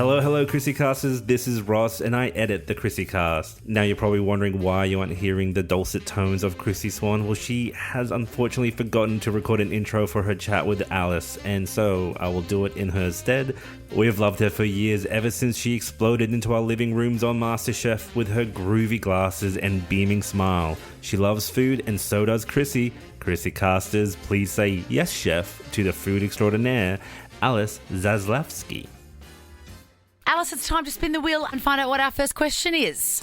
Hello, ChrissieCasters. This is Ross, and I edit the ChrissieCast. Now you're probably wondering why you aren't hearing the dulcet tones of Chrissy Swan. Well, she has unfortunately forgotten to record an intro for her chat with Alice, and so I will do it in her stead. We've loved her for years, ever since she exploded into our living rooms on MasterChef with her groovy glasses and beaming smile. She loves food, and so does Chrissy. ChrissieCasters, please say yes, chef, to the food extraordinaire, Alice Zaslavski. Alice, it's time to spin the wheel and find out what our first question is.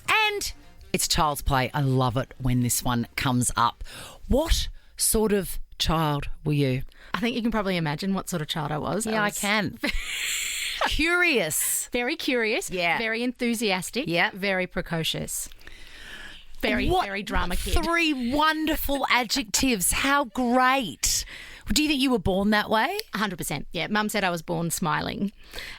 And it's child's play. I love it when this one comes up. What sort of child were you? I think you can probably imagine what sort of child I was. Yeah, I can. Curious. Very curious. Yeah. Very enthusiastic. Yeah. Very precocious. Very drama kid. 3 wonderful adjectives. How great. Do you think you were born that way? 100%. Yeah. Mum said I was born smiling.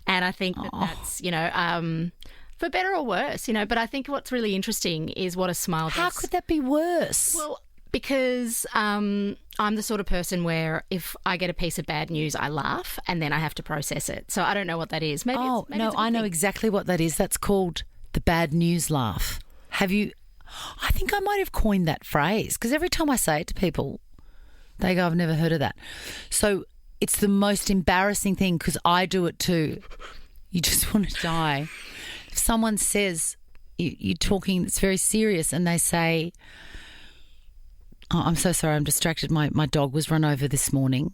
And I think that's, for better or worse, but I think what's really interesting is what a smile does. How could that be worse? Well, because I'm the sort of person where if I get a piece of bad news, I laugh and then I have to process it. So I don't know what that is. Maybe it's a I know thing. exactly what that is. That's called the bad news laugh. Have you? I think I might have coined that phrase because every time I say it to people, they go, I've never heard of that. So it's the most embarrassing thing because I do it too. You just want to die. If someone says, you're talking, it's very serious, and they say, oh, I'm so sorry, I'm distracted. My dog was run over this morning.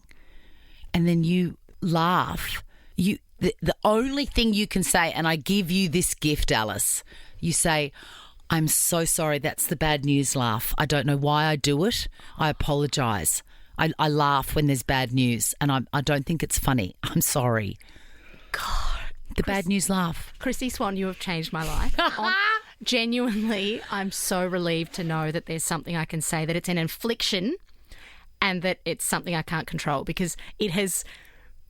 And then you laugh. The only thing you can say, and I give you this gift, Alice, you say, I'm so sorry, that's the bad news laugh. I don't know why I do it. I apologise. I laugh when there's bad news, and I don't think it's funny. I'm sorry. God. The bad news laugh. Chrissy Swan, you have changed my life. Genuinely, I'm so relieved to know that there's something I can say, that it's an infliction and that it's something I can't control, because it has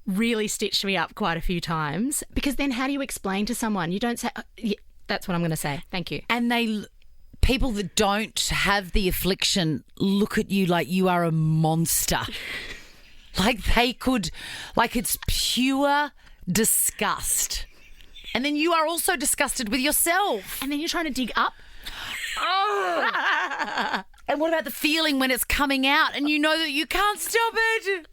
really stitched me up quite a few times. Because then how do you explain to someone? You don't say, yeah, that's what I'm going to say. Thank you. And people that don't have the affliction look at you like you are a monster. Like they could, like it's pure disgust. And then you are also disgusted with yourself. And then you're trying to dig up. Oh. And what about the feeling when it's coming out and you know that you can't stop it?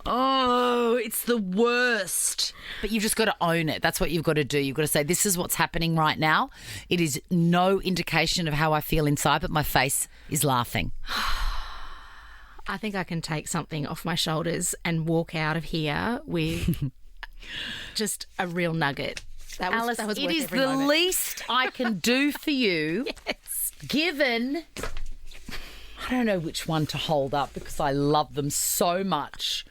Oh, it's the worst. But you've just got to own it. That's what you've got to do. You've got to say, this is what's happening right now. It is no indication of how I feel inside, but my face is laughing. I think I can take something off my shoulders and walk out of here with just a real nugget. Alice, that was it worth is every the moment. least I can do for you. Yes. Given, I don't know which one to hold up because I love them so much.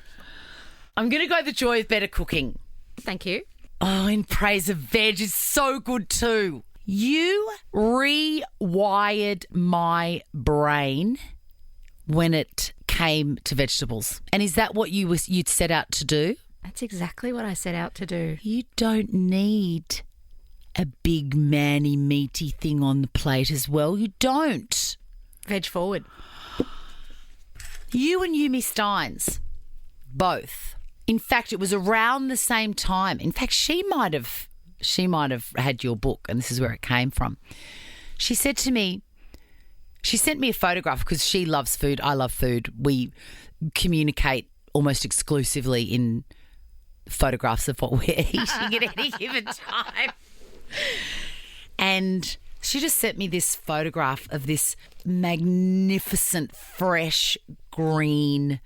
I'm going to go the joy of better cooking. Thank you. Oh, in praise of veg is so good too. You rewired my brain when it came to vegetables. And is that what you'd set out to do? That's exactly what I set out to do. You don't need a big, manny, meaty thing on the plate as well. You don't. Veg forward. You and Yumi Steins, both. In fact, it was around the same time. In fact, she might have had your book, and this is where it came from. She said to me, she sent me a photograph because she loves food. I love food. We communicate almost exclusively in photographs of what we're eating at any given time. And she just sent me this photograph of this magnificent, fresh, green,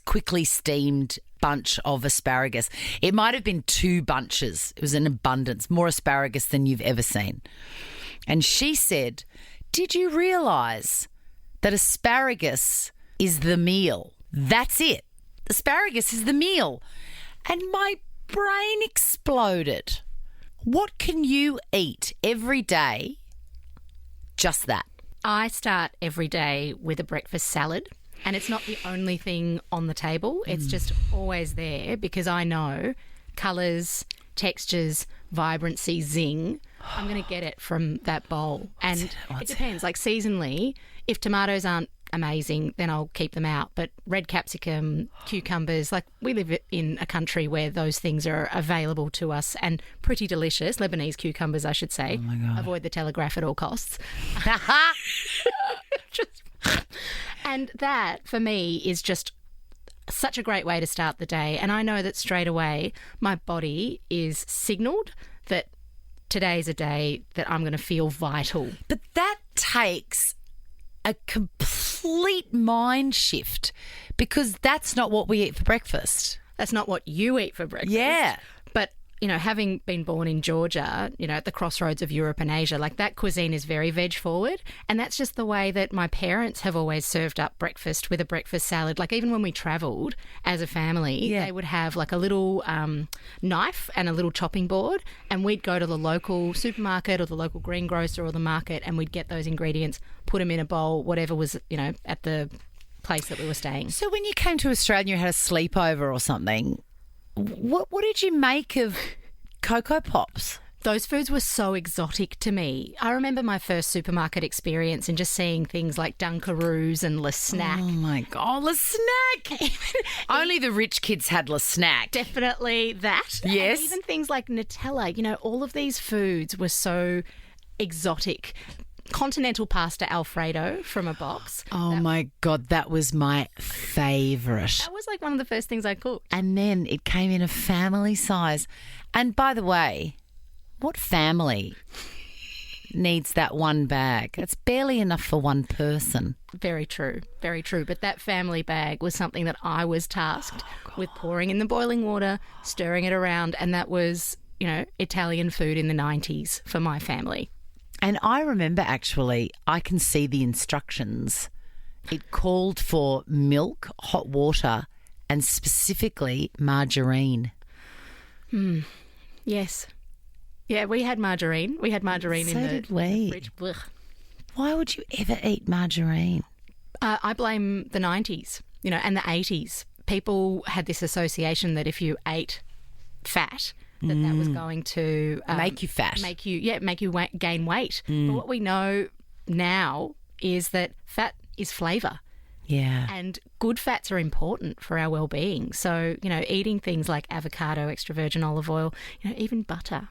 quickly steamed bunch of asparagus. It might have been 2 bunches. It was in abundance, more asparagus than you've ever seen. And she said, did you realise that asparagus is the meal? That's it. Asparagus is the meal. And my brain exploded. What can you eat every day? Just that. I start every day with a breakfast salad, and it's not the only thing on the table. It's just always there because I know colours, textures, vibrancy, zing. I'm going to get it from that bowl. And it depends. Like seasonally, if tomatoes aren't amazing, then I'll keep them out. But red capsicum, cucumbers, like we live in a country where those things are available to us and pretty delicious. Lebanese cucumbers, I should say. Oh my God. Avoid the Telegraph at all costs. And that, for me, is just such a great way to start the day. And I know that straight away my body is signalled that today's a day that I'm going to feel vital. But that takes a complete mind shift because that's not what we eat for breakfast. That's not what you eat for breakfast. Yeah. But, having been born in Georgia, at the crossroads of Europe and Asia, like that cuisine is very veg forward. And that's just the way that my parents have always served up breakfast with a breakfast salad. Like even when we travelled as a family, they would have like a little knife and a little chopping board, and we'd go to the local supermarket or the local greengrocer or the market, and we'd get those ingredients, put them in a bowl, whatever was, at the place that we were staying. So when you came to Australia and you had a sleepover or something, what did you make of Cocoa Pops? Those foods were so exotic to me. I remember my first supermarket experience and just seeing things like Dunkaroos and Le Snack. Oh, my God, Le Snack. Only the rich kids had Le Snack. Definitely that. Yes. And even things like Nutella. All of these foods were so exotic. Continental pasta Alfredo from a box. Oh, my God, that was my favourite. That was like one of the first things I cooked. And then it came in a family size. And by the way, what family needs that one bag? It's barely enough for one person. Very true, very true. But that family bag was something that I was tasked with pouring in the boiling water, stirring it around, and that was, Italian food in the 90s for my family. And I remember actually, I can see the instructions. It called for milk, hot water, and specifically margarine. Yes. Yeah, we had margarine. We had margarine So in the did we. fridge. Blech. Why would you ever eat margarine? I blame the 90s, and the 80s. People had this association that if you ate fat, that was going to Make you fat. make you gain weight. But what we know now is that fat is flavour. Yeah. And good fats are important for our well-being. So, eating things like avocado, extra virgin olive oil, even butter,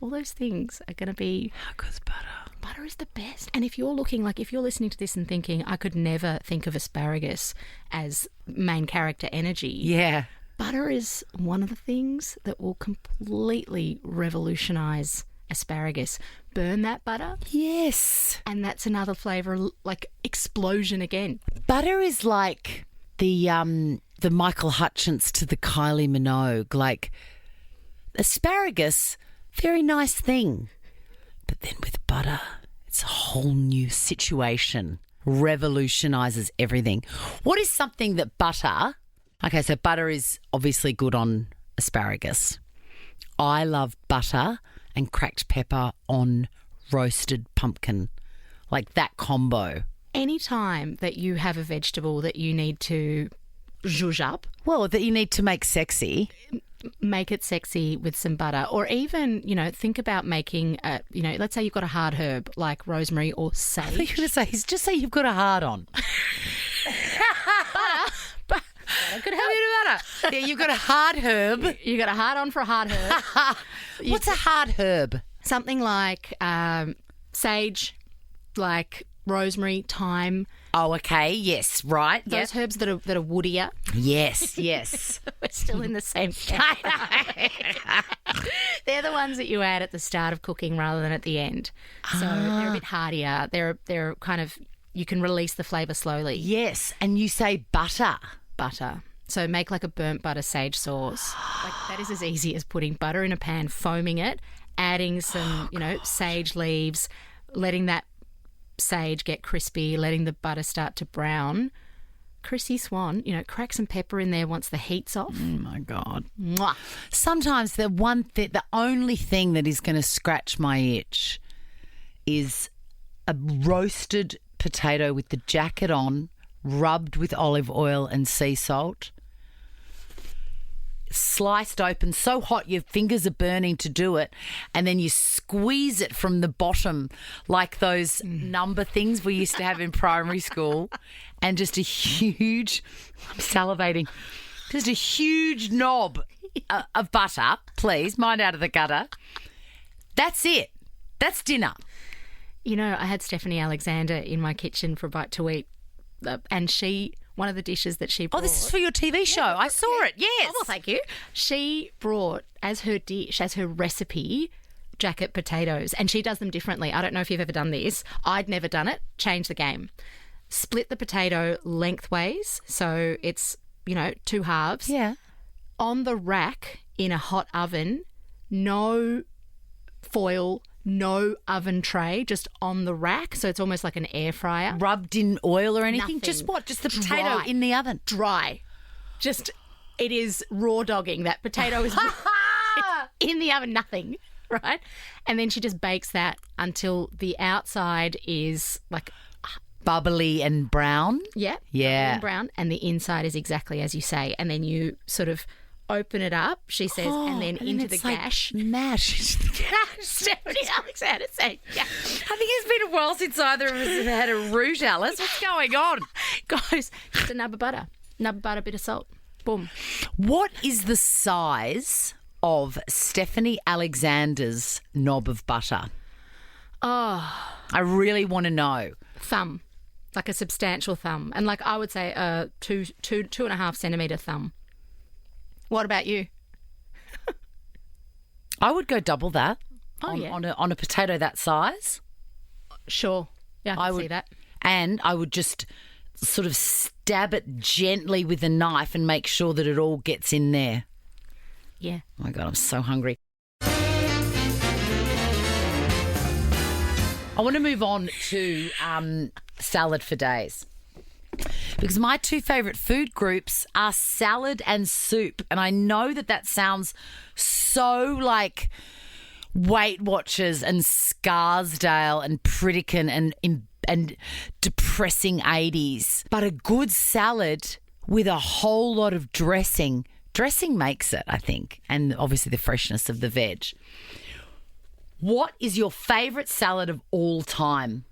all those things are going to be... How good's butter? Butter is the best. And if you're listening to this and thinking, I could never think of asparagus as main character energy. Yeah. Butter is one of the things that will completely revolutionise asparagus. Burn that butter, Yes. and that's another flavour, like explosion again. Butter is like the Michael Hutchence to the Kylie Minogue. Like asparagus, very nice thing. But then with butter, it's a whole new situation. Revolutionises everything. What is something that butter... Okay, so butter is obviously good on asparagus. I love butter and cracked pepper on roasted pumpkin. Like that combo. Any time that you have a vegetable that you need to zhuzh up, Well, that you need to make sexy. make it sexy with some butter. Or even, think about making, let's say you've got a hard herb like rosemary or I thought you were sage. going to say, just say you've got a hard on. Could Have you butter? Yeah, you've got a hard herb. You got a hard on for a hard herb. What's a hard herb? Something like sage, like rosemary, thyme. Oh, okay. Yes, right. Those herbs that are woodier. Yes, yes. We're still in the same category. They're the ones that you add at the start of cooking rather than at the end. So they're a bit hardier. They're kind of, you can release the flavour slowly. Yes, and you say butter. Butter. So make like a burnt butter sage sauce. Like that is as easy as putting butter in a pan, foaming it, adding some, sage leaves, letting that sage get crispy, letting the butter start to brown. Chrissy Swan, crack some pepper in there once the heat's off. Oh, my God. Mwah. Sometimes the only thing that is going to scratch my itch is a roasted potato with the jacket on, rubbed with olive oil and sea salt. sliced open, so hot your fingers are burning to do it, and then you squeeze it from the bottom like those number things we used to have in primary school, and just a huge, I'm salivating, just a huge knob of butter, please, mind out of the gutter. That's it. That's dinner. You know, I had Stephanie Alexander in my kitchen for a bite to eat, and one of the dishes that she brought... Oh, this is for your TV show. I saw it, yes. Oh, well, thank you. She brought, as her dish, as her recipe, jacket potatoes, and she does them differently. I don't know if you've ever done this. I'd never done it. Change the game. Split the potato lengthways, so it's, 2 halves. Yeah. On the rack in a hot oven, no foil, no oven tray, just on the rack. So it's almost like an air fryer. Rubbed in oil or anything? Nothing. Just what? Just the potato Dry. in the oven? Dry. Just, it is raw dogging. That potato is it's in the oven, nothing, right? And then she just bakes that until the outside is like... bubbly and brown? Yeah. Yeah. And brown. And the inside is exactly as you say. And then you sort of open it up, she says, and then into the gash. Like mash. Stephanie Alexander saying, yeah. I think it's been a while since either of us have had a root, Alice. What's going on? Guys, just a nub of butter. Nub of butter, bit of salt. Boom. What is the size of Stephanie Alexander's knob of butter? Oh. I really want to know. Thumb. Like a substantial thumb. And like I would say a 2.5 centimetre thumb. What about you? I would go double that yeah. on a potato that size. Sure. Yeah, I can see that. And I would just sort of stab it gently with a knife and make sure that it all gets in there. Yeah. Oh, my God, I'm so hungry. I want to move on to salad for days. Because my two favourite food groups are salad and soup. And I know that sounds so like Weight Watchers and Scarsdale and Pritikin and depressing 80s. But a good salad with a whole lot of dressing. Dressing makes it, I think. And obviously the freshness of the veg. What is your favourite salad of all time?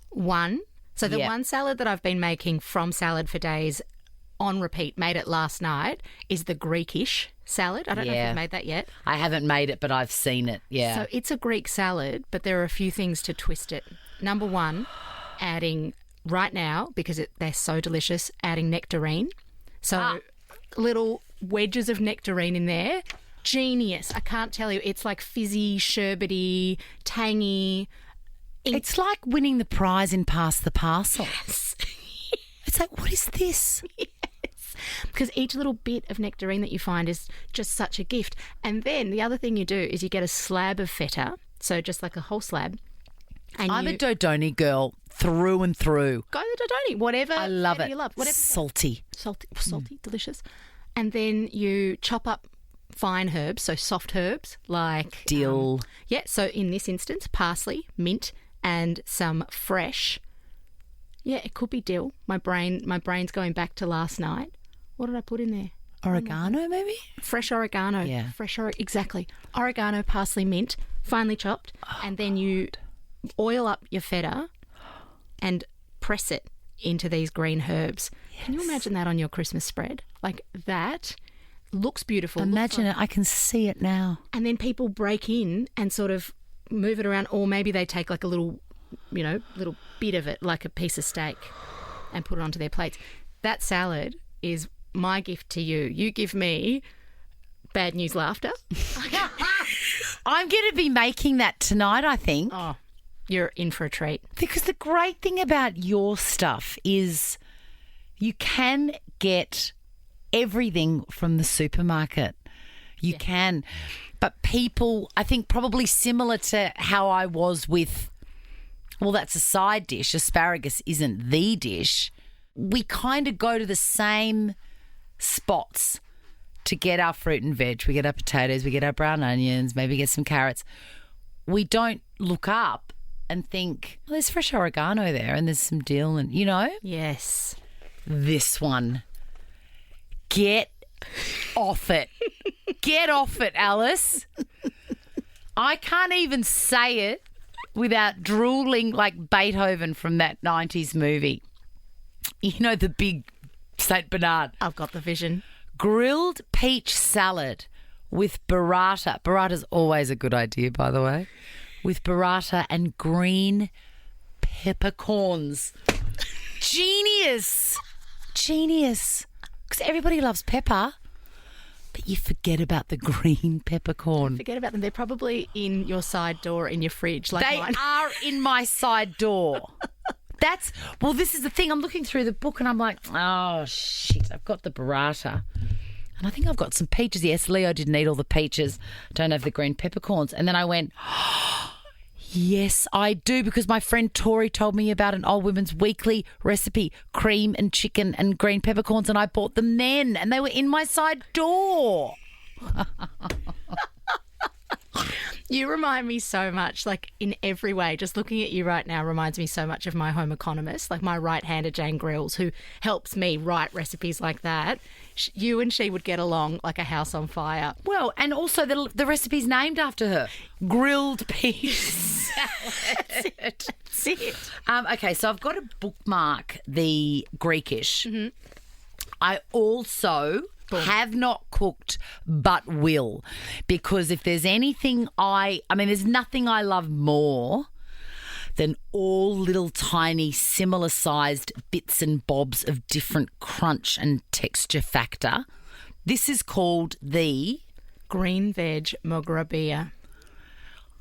One. So the one salad that I've been making from Salad for Days on repeat, made it last night, is the Greekish salad. I don't know if you've made that yet. I haven't made it, but I've seen it, yeah. So it's a Greek salad, but there are a few things to twist it. Number one, adding right now, because they're so delicious, adding nectarine. So little wedges of nectarine in there. Genius. I can't tell you. It's like fizzy, sherbety, tangy. It's like winning the prize in Pass the Parcel. Yes. It's like, what is this? Yes. Because each little bit of nectarine that you find is just such a gift. And then the other thing you do is you get a slab of feta, so just like a whole slab. And I'm a Dodoni girl through and through. Go the Dodoni, whatever I love it. you love. Whatever. Salty, Delicious. And then you chop up fine herbs, so soft herbs like dill. So in this instance, parsley, mint, and some fresh. Yeah, it could be dill. My brain's going back to last night. What did I put in there? Oregano, maybe? Fresh oregano. Yeah. Exactly. Oregano, parsley, mint, finely chopped, and then you oil up your feta and press it into these green herbs. Yes. Can you imagine that on your Christmas spread? Like that looks beautiful. Imagine it. I can see it now. And then people break in and sort of move it around, or maybe they take like a little bit of it, like a piece of steak, and put it onto their plates. That salad is my gift to you. You give me bad news laughter. I'm going to be making that tonight, I think. Oh, you're in for a treat. Because the great thing about your stuff is you can get everything from the supermarket. You can. But people, I think probably similar to how I was with, well, that's a side dish. Asparagus isn't the dish. We kind of go to the same spots to get our fruit and veg. We get our potatoes, we get our brown onions, maybe get some carrots. We don't look up and think, well, there's fresh oregano there and there's some dill and, Yes. This one. Get off it. Get off it, Alice. I can't even say it without drooling like Beethoven from that 90s movie. You know, the big St. Bernard. I've got the vision. Grilled peach salad with burrata. Burrata's always a good idea, by the way. With burrata and green peppercorns. Genius. Because everybody loves pepper, but you forget about the green peppercorn. Forget about them. They're probably in your side door in your fridge. Like They mine. are in my side door. This is the thing. I'm looking through the book and I'm like, oh, shit, I've got the burrata. And I think I've got some peaches. Yes, Leo didn't eat all the peaches. Don't have the green peppercorns. And then I went, oh, yes, I do, because my friend Tori told me about an Old Women's Weekly recipe, cream and chicken and green peppercorns, and I bought them then, and they were in my side door. You remind me so much, like in every way. Just looking at you right now reminds me so much of my home economist, like my right-hander Jane Grills, who helps me write recipes like that. You and she would get along like a house on fire. Well, and also the recipe's named after her. Grilled peach salad. That's it. Okay, so I've got to bookmark the Greekish. Mm-hmm. I also have not cooked but will, because if there's anything there's nothing I love more than all little tiny similar sized bits and bobs of different crunch and texture factor. This is called the Green veg mugrabia.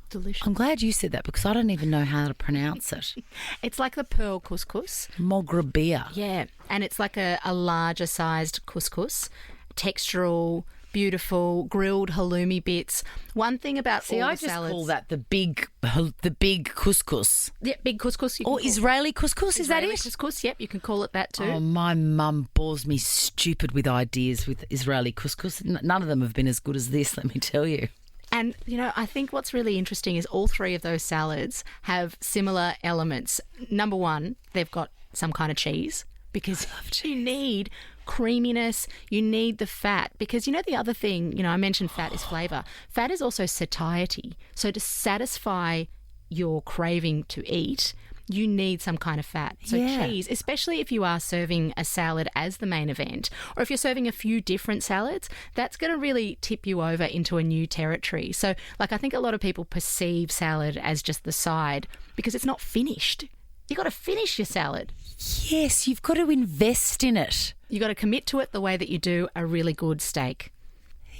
Delicious. I'm glad you said that, because I don't even know how to pronounce it. It's like the pearl couscous. Mugrabia. Yeah, and it's like a larger sized couscous, textural, beautiful, grilled halloumi bits. One thing about all I the just salads, call that the big couscous. yeah, big couscous. Or Israeli couscous, is that Israeli it? couscous, yep, you can call it that too. Oh, my mum bores me stupid with ideas with Israeli couscous. None of them have been as good as this, let me tell you. And, I think what's really interesting is all three of those salads have similar elements. Number one, they've got some kind of cheese, because you need creaminess, you need the fat, because the other thing, I mentioned fat is flavour. Fat is also satiety. So to satisfy your craving to eat, you need some kind of fat. So cheese, especially if you are serving a salad as the main event, or if you're serving a few different salads, that's going to really tip you over into a new territory. So, I think a lot of people perceive salad as just the side because it's not finished. You got to finish your salad. Yes, you've got to invest in it. You got to commit to it the way that you do a really good steak.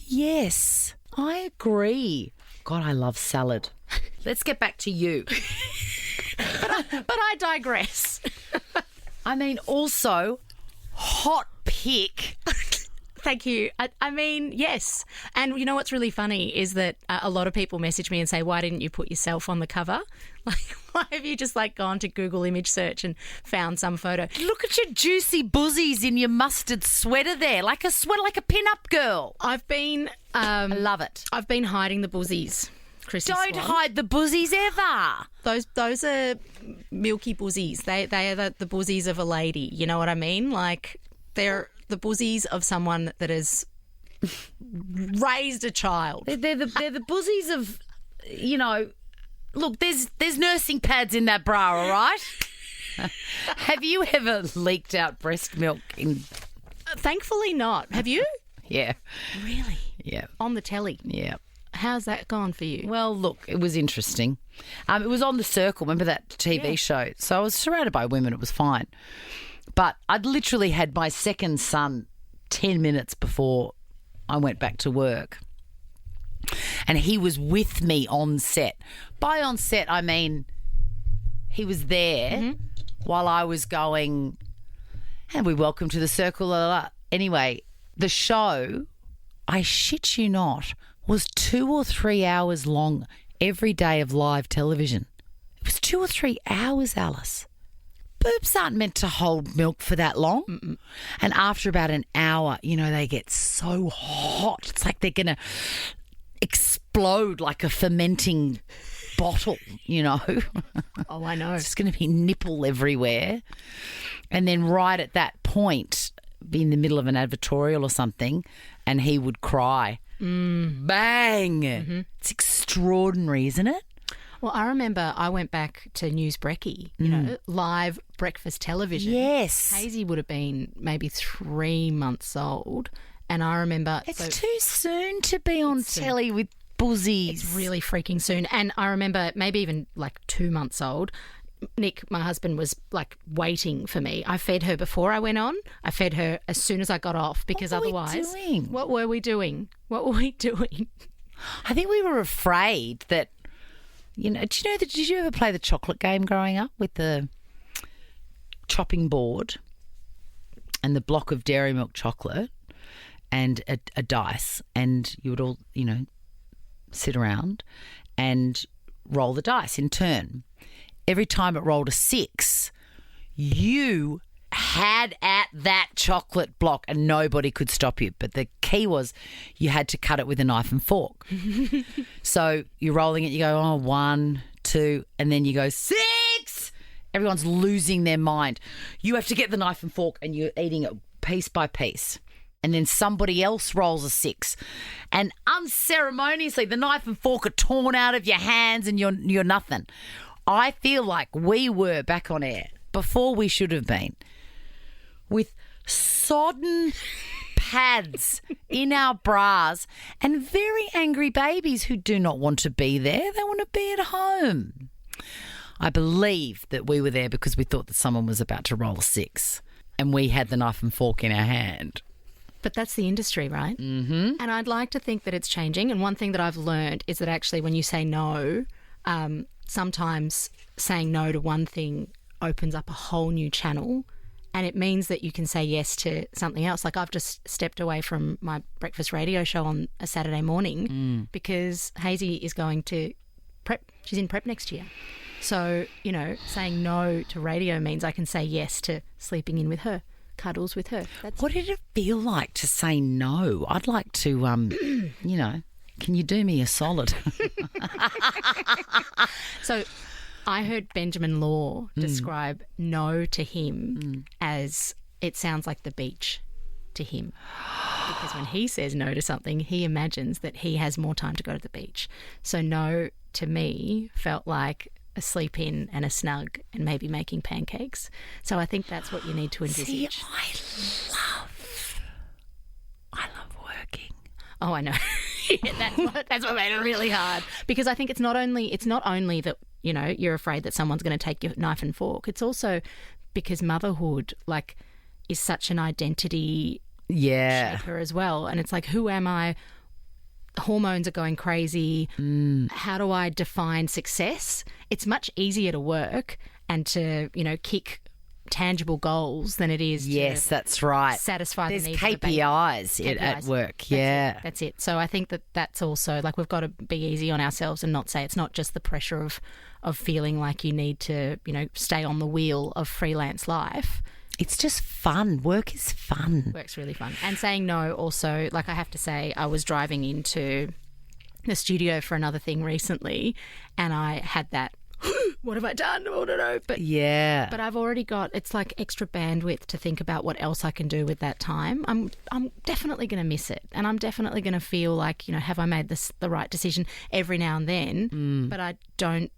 Yes, I agree. God, I love salad. Let's get back to you. But I digress. Also, hot pick. Thank you. I mean, yes. And you know what's really funny is that a lot of people message me and say, why didn't you put yourself on the cover? Why have you just gone to Google image search and found some photo? Look at your juicy buzzies in your mustard sweater there, like a sweater, like a pin-up girl. I've been... I love it. I've been hiding the buzzies, Chrissy Don't Swan. hide the buzzies ever. Those are milky buzzies. They are the buzzies of a lady. You know what I mean? They're the buzzies of someone that has raised a child. They're the buzzies of, Look, there's nursing pads in that bra, all right? Have you ever leaked out breast milk in? Thankfully not. Have you? Yeah. Really? Yeah. On the telly? Yeah. How's that gone for you? Well, look, it was interesting. It was on The Circle. Remember that TV show? So I was surrounded by women. It was fine. But I'd literally had my second son 10 minutes before I went back to work. And he was with me on set. By on set, I mean he was there while I was going, and we welcome to The Circle. La, la, la. Anyway, the show, I shit you not, was 2 or 3 hours long every day of live television. It was 2 or 3 hours, Alice. Boobs aren't meant to hold milk for that long. Mm-mm. And after about an hour, they get so hot. It's like they're going to explode like a fermenting bottle, Oh, I know. It's just going to be nipple everywhere. And then right at that point, be in the middle of an advertorial or something and he would cry. Bang! Mm-hmm. It's extraordinary, isn't it? Well, I remember I went back to News Brekkie, you know, live breakfast television. Yes. Hazy would have been maybe 3 months old. And I remember... It's too soon to be on telly with buzzies. It's really freaking soon. And I remember maybe even like 2 months old, Nick, my husband, was like waiting for me. I fed her before I went on. I fed her as soon as I got off because otherwise... What were we doing? What were we doing? I think we were afraid that... did you ever play the chocolate game growing up with the chopping board and the block of dairy milk chocolate and a dice, and you would all, sit around and roll the dice in turn. Every time it rolled a 6, you had at that chocolate block and nobody could stop you. But the key was you had to cut it with a knife and fork. So you're rolling it, you go, 1, 2, and then you go 6. Everyone's losing their mind. You have to get the knife and fork and you're eating it piece by piece. And then somebody else rolls a 6. And unceremoniously the knife and fork are torn out of your hands and you're nothing. I feel like we were back on air before we should have been, with sodden pads in our bras and very angry babies who do not want to be there. They want to be at home. I believe that we were there because we thought that someone was about to roll a 6 and we had the knife and fork in our hand. But that's the industry, right? Mm-hmm. And I'd like to think that it's changing. And one thing that I've learned is that actually when you say no, sometimes saying no to one thing opens up a whole new channel, and it means that you can say yes to something else. Like I've just stepped away from my breakfast radio show on a Saturday morning because Hazy is going to prep. She's in prep next year. So, saying no to radio means I can say yes to sleeping in with her, cuddles with her. What did it feel like to say no? I'd like to, can you do me a solid? So I heard Benjamin Law describe no to him as it sounds like the beach to him. Because when he says no to something, he imagines that he has more time to go to the beach. So no to me felt like a sleep in and a snug and maybe making pancakes. So I think that's what you need to envisage. See, I love working. Oh, I know. That's what made it really hard. Because I think it's not only that, you're afraid that someone's going to take your knife and fork. It's also because motherhood, is such an identity shaper as well. And it's like, who am I? Hormones are going crazy. How do I define success? It's much easier to work and to, kick tangible goals than it is to that's right. satisfy There's the needs KPIs at work. That's it. So I think that's also we've got to be easy on ourselves and not say it's not just the pressure of feeling like you need to, stay on the wheel of freelance life. It's just fun. Work is fun. Work's really fun. And saying no also, I have to say, I was driving into the studio for another thing recently and I had that, what have I done? I don't know. But I've already got, it's like extra bandwidth to think about what else I can do with that time. I'm definitely going to miss it. And I'm definitely going to feel like, have I made the right decision every now and then? But I don't.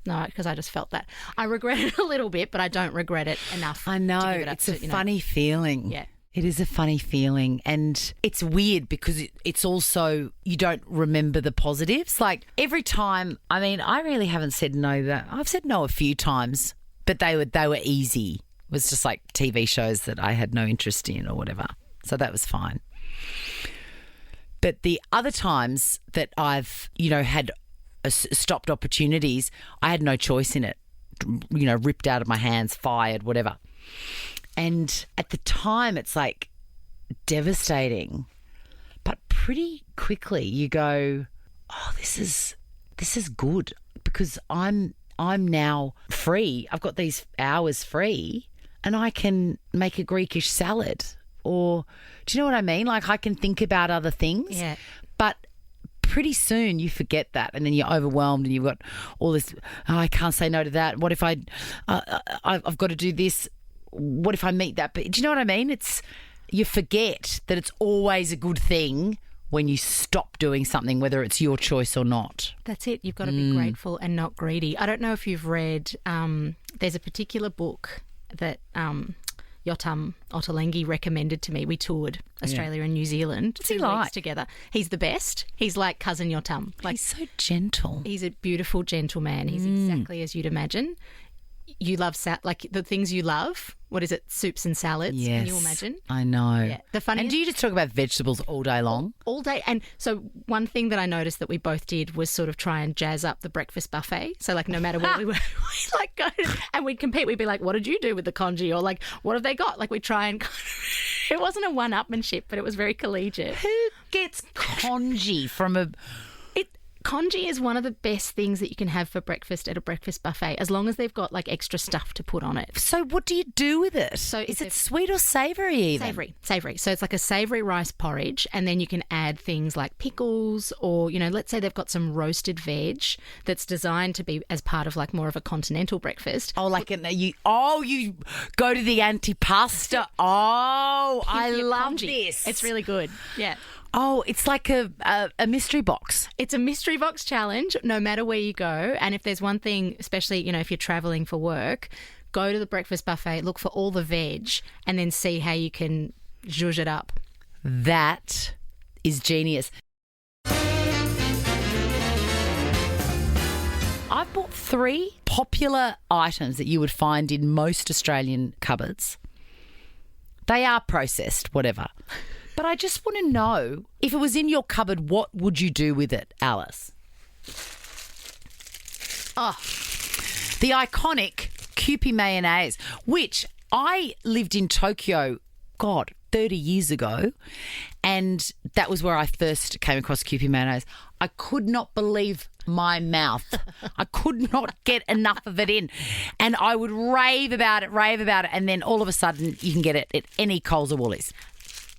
No, because I just felt that. I regret it a little bit, but I don't regret it enough. I know. To give it up it's to, a funny feeling. Yeah. It is a funny feeling. And it's weird because it's also, you don't remember the positives. Like every time, I really haven't said no that. I've said no a few times, but they were easy. It was just like TV shows that I had no interest in or whatever. So that was fine. But the other times that I've, had stopped opportunities, I had no choice in it, ripped out of my hands, fired, whatever. And at the time it's devastating, but pretty quickly you go, oh, this is good because I'm now free. I've got these hours free and I can make a Greekish salad, or do you know what I mean? I can think about other things. Yeah. But pretty soon you forget that and then you're overwhelmed and you've got all this, I can't say no to that. What if I've got to do this? what if I meet that? But do you know what I mean? You forget that it's always a good thing when you stop doing something, whether it's your choice or not. That's it. You've got to be grateful and not greedy. I don't know if you've read, there's a particular book that Yotam Ottolenghi recommended to me. We toured Australia and New Zealand. What's he 2 like? weeks together. He's the best. He's like cousin Yotam. Like, He's so gentle. he's a beautiful, gentle man. He's exactly as you'd imagine. You love like the things you love. What is it? Soups and salads. Yes. Can you imagine? I know. Yeah. The funniest. And do you just talk about vegetables all day long? All day. And so one thing that I noticed that we both did was sort of try and jazz up the breakfast buffet. So like no matter where we were, we'd like go and we'd compete. We'd be like, what did you do with the congee? Or like, what have they got? Like we try and it wasn't a one-upmanship, but it was very collegiate. Who gets congee from a... Congee is one of the best things that you can have for breakfast at a breakfast buffet, as long as they've got like extra stuff to put on it. So what do you do with it? So is it sweet or savoury even? Savoury. So it's like a savoury rice porridge, and then you can add things like pickles or, let's say they've got some roasted veg that's designed to be as part of like more of a continental breakfast. Oh, like you go to the antipasta. Oh, I love congee. this. It's really good. Yeah. Oh, it's like a mystery box. It's a mystery box challenge no matter where you go. And if there's one thing, especially, if you're travelling for work, go to the breakfast buffet, look for all the veg, and then see how you can zhuzh it up. That is genius. I've bought 3 popular items that you would find in most Australian cupboards. They are processed, whatever. But I just want to know, if it was in your cupboard, what would you do with it, Alice? Oh, the iconic Kewpie mayonnaise, which I lived in Tokyo, 30 years ago, and that was where I first came across Kewpie mayonnaise. I could not believe my mouth. I could not get enough of it in. And I would rave about it, and then all of a sudden you can get it at any Coles or Woolies.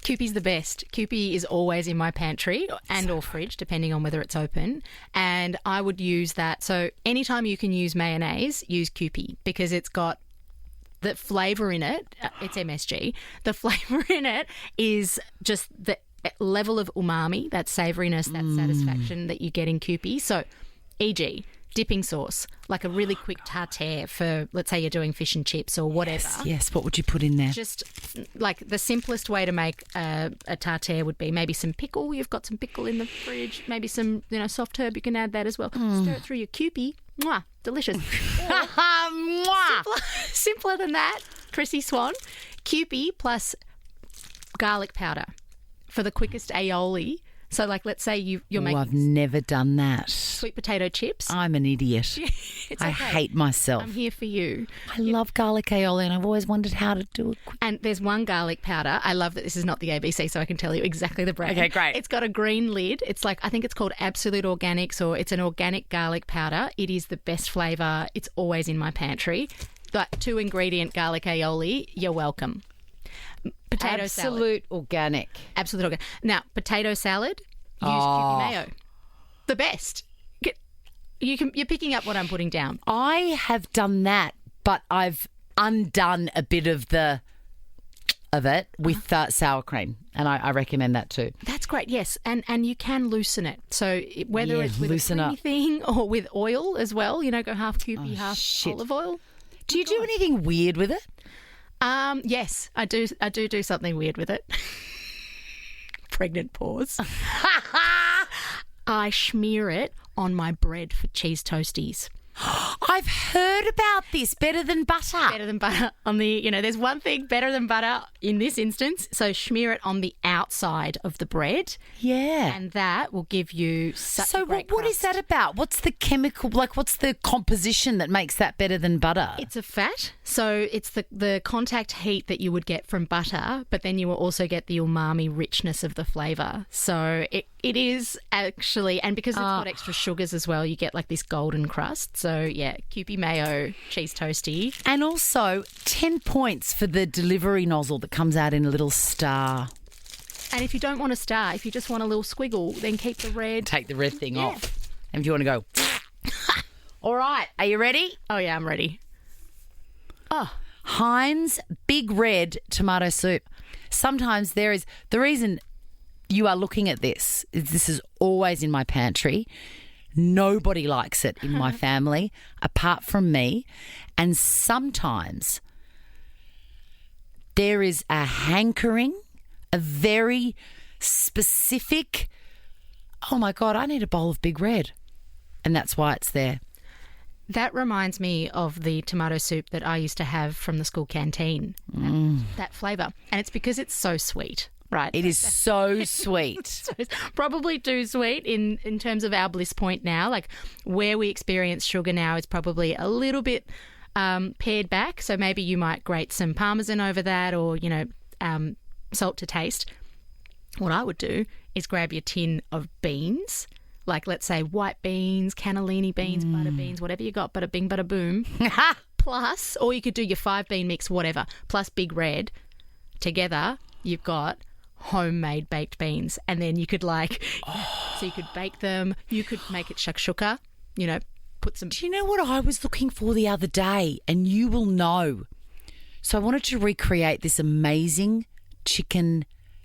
Kewpie's the best. Kewpie is always in my pantry and or fridge, depending on whether it's open. And I would use that. So anytime you can use mayonnaise, use Kewpie, because it's got the flavour in it. It's MSG. The flavour in it is just the level of umami, that savouriness, that satisfaction that you get in Kewpie. So, e.g., dipping sauce, like a really quick tartare for, let's say you're doing fish and chips or whatever. Yes. What would you put in there? Just like the simplest way to make a tartare would be maybe some pickle. You've got some pickle in the fridge, maybe some soft herb. You can add that as well. Stir it through your Kewpie. Mwah, delicious. Simpler than that, Chrissy Swan. Kewpie plus garlic powder for the quickest aioli. So, like, let's say you're making... I've never done that. Sweet potato chips. I'm an idiot. It's I okay. hate myself. I'm here for you. I love garlic aioli, and I've always wondered how to do it quick. And there's one garlic powder. I love that this is not the ABC, so I can tell you exactly the brand. Okay, great. It's got a green lid. It's like, I think it's called Absolute Organics, or it's an organic garlic powder. It is the best flavour. It's always in my pantry. That 2-ingredient garlic aioli, you're welcome. Potato salad. Absolute organic. Absolute organic. Now, potato salad, use Kewpie mayo. The best. You're picking up what I'm putting down. I have done that, but I've undone a bit of it with sour cream, and I recommend that too. That's great, yes. And you can loosen it. So whether it's with a creamy thing or with oil as well, go half Kewpie, half olive oil. Do you do anything weird with it? Yes, I do something weird with it. Pregnant pause. I smear it on my bread for cheese toasties. I've heard about this. Better than butter. Better than butter on the, there's one thing better than butter in this instance. So smear it on the outside of the bread. Yeah. And that will give you such a great what is that about? What's the chemical, what's the composition that makes that better than butter? It's a fat. So it's the contact heat that you would get from butter, but then you will also get the umami richness of the flavour. So it is actually, and because it's got extra sugars as well, you get like this golden crust. So yeah, Kewpie mayo cheese toasty. And also 10 points for the delivery nozzle that comes out in a little star. And if you don't want a star, if you just want a little squiggle, then keep the red. Take the red thing off. And if you want to go. All right, are you ready? Oh yeah, I'm ready. Oh, Heinz Big Red tomato soup. Sometimes there is the reason you are looking at this is this is always in my pantry. Nobody likes it in my family apart from me. And sometimes there is a hankering, a very specific, oh my God, I need a bowl of Big Red. And that's why it's there. That reminds me of the tomato soup that I used to have from the school canteen. That flavour. And it's because it's so sweet, right? It is so sweet. So it's probably too sweet in terms of our bliss point now. Like where we experience sugar now is probably a little bit pared back. So maybe you might grate some Parmesan over that or, salt to taste. What I would do is grab your tin of beans, like let's say white beans, cannellini beans, butter beans, whatever you got, bada bing, bada boom. Plus, or you could do your 5-bean mix, whatever, plus Big Red. Together, you've got homemade baked beans. And then you could so you could bake them. You could make it shakshuka, put some. Do you know what I was looking for the other day? And you will know. So I wanted to recreate this amazing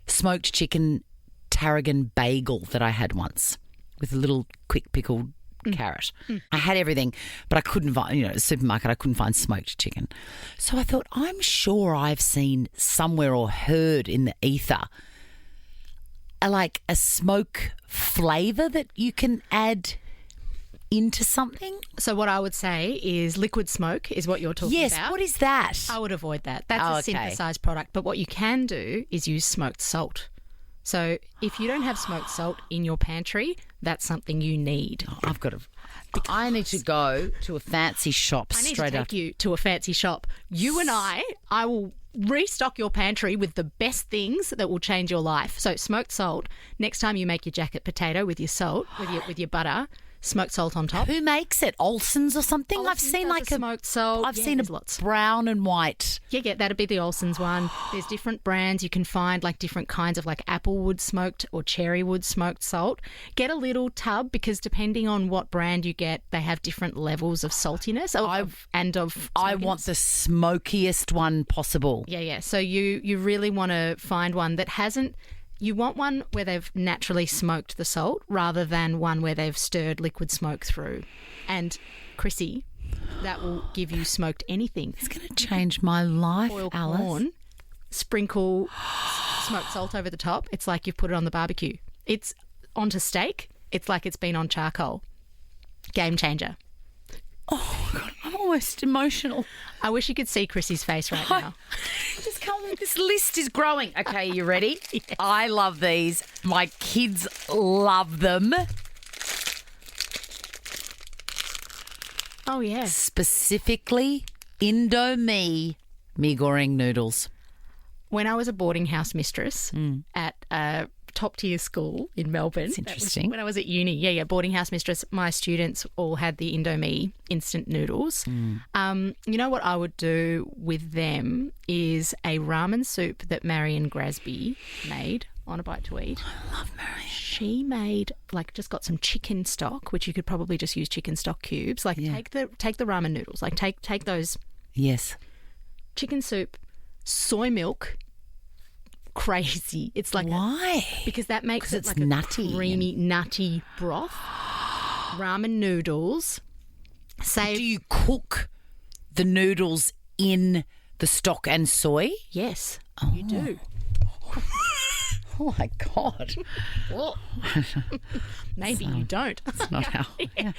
smoked chicken tarragon bagel that I had once with a little quick pickled carrot. I had everything, but I couldn't find, at the supermarket, I couldn't find smoked chicken. So I thought, I'm sure I've seen somewhere or heard in the ether a smoke flavour that you can add into something. So what I would say is liquid smoke is what you're talking about. Yes, what is that? I would avoid that. That's a synthesized product. But what you can do is use smoked salt. So if you don't have smoked salt in your pantry, that's something you need. I need to go to a fancy shop straight up. I need to take you to a fancy shop. You and I will restock your pantry with the best things that will change your life. So smoked salt. Next time you make your jacket potato with your salt, with your butter, smoked salt on top. Who makes it? Olsen's or something? Olsen's I've seen a smoked salt. I've seen a lots. Brown and white. Yeah, that'd be the Olsen's one. There's different brands. You can find different kinds of applewood smoked or cherrywood smoked salt. Get a little tub because depending on what brand you get, they have different levels of saltiness I want the smokiest one possible. Yeah. So you really want to find one that hasn't. You want one where they've naturally smoked the salt rather than one where they've stirred liquid smoke through. And Chrissy, that will give you smoked anything. It's going to change my life, Boil Alice. corn, sprinkle smoked salt over the top. It's like you've put it on the barbecue. It's onto steak. It's like it's been on charcoal. Game changer. Oh, God, I'm almost emotional. I wish you could see Chrissy's face right now. This list is growing. Okay, you ready? Yes. I love these. My kids love them. Oh, yeah. Specifically, Indomie mee goreng noodles. When I was a boarding house mistress at a top-tier school in Melbourne. That's interesting. When I was at uni. Yeah, boarding house mistress. My students all had the Indomie instant noodles. You know what I would do with them is a ramen soup that Marion Grasby made on A Bite to Eat. I love Marion. She made, just got some chicken stock, which you could probably just use chicken stock cubes. Take the ramen noodles. Take those. Yes. Chicken soup, soy milk, crazy. It's why? Because that makes it it's like nutty a creamy, nutty broth. Ramen noodles. Do you cook the noodles in the stock and soy? Yes, you do. Oh my God. Well, maybe you don't. That's not how. Yeah.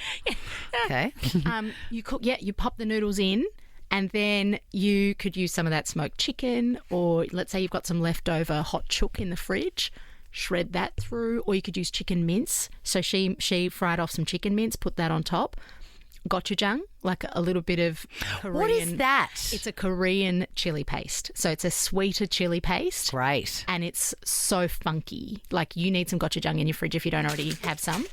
Okay. You cook. Yeah, you pop the noodles in. And then you could use some of that smoked chicken, or let's say you've got some leftover hot chook in the fridge, shred that through, or you could use chicken mince. So she fried off some chicken mince, put that on top. Gochujang, a little bit of Korean. What is that? It's a Korean chili paste. So it's a sweeter chili paste. Great. And it's so funky. You need some gochujang in your fridge if you don't already have some.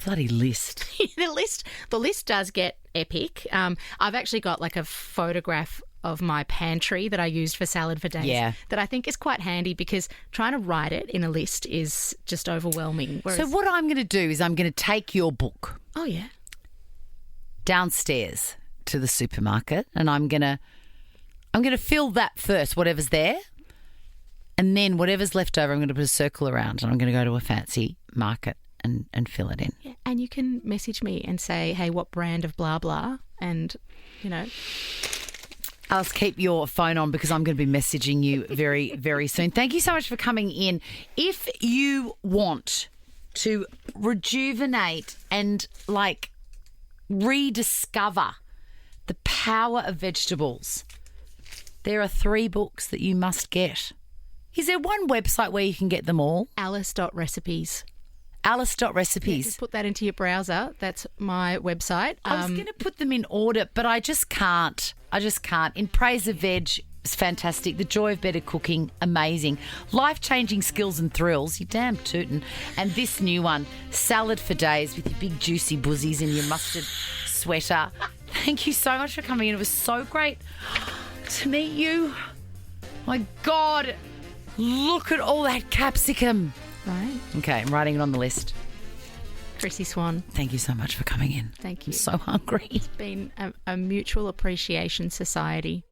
Bloody list. The list does get epic. I've actually got a photograph of my pantry that I used for salad for days that I think is quite handy because trying to write it in a list is just overwhelming. So what I'm going to do is I'm going to take your book. Oh, yeah. Downstairs to the supermarket and I'm going to I'm going to fill that first, whatever's there. And then whatever's left over, I'm going to put a circle around and I'm going to go to a fancy market and fill it in. Yeah, and you can message me and say, hey, what brand of blah, blah, and, you know. Alice, keep your phone on because I'm going to be messaging you very, very soon. Thank you so much for coming in. If you want to rejuvenate and, like, rediscover the power of vegetables, there are 3 books that you must get. Is there one website where you can get them all? Alice.recipes. Alice.recipes. Yeah, just put that into your browser. That's my website. I was going to put them in order, but I just can't. In Praise of Veg, it's fantastic. The Joy of Better Cooking, amazing. Life-changing skills and thrills, you damn tootin'. And this new one, Salad for Days with your big juicy buzzies and your mustard sweater. Thank you so much for coming in. It was so great to meet you. My God, look at all that capsicum. Right. Okay, I'm writing it on the list. Chrissy Swan. Thank you so much for coming in. Thank you. I'm so hungry. It's been a mutual appreciation society.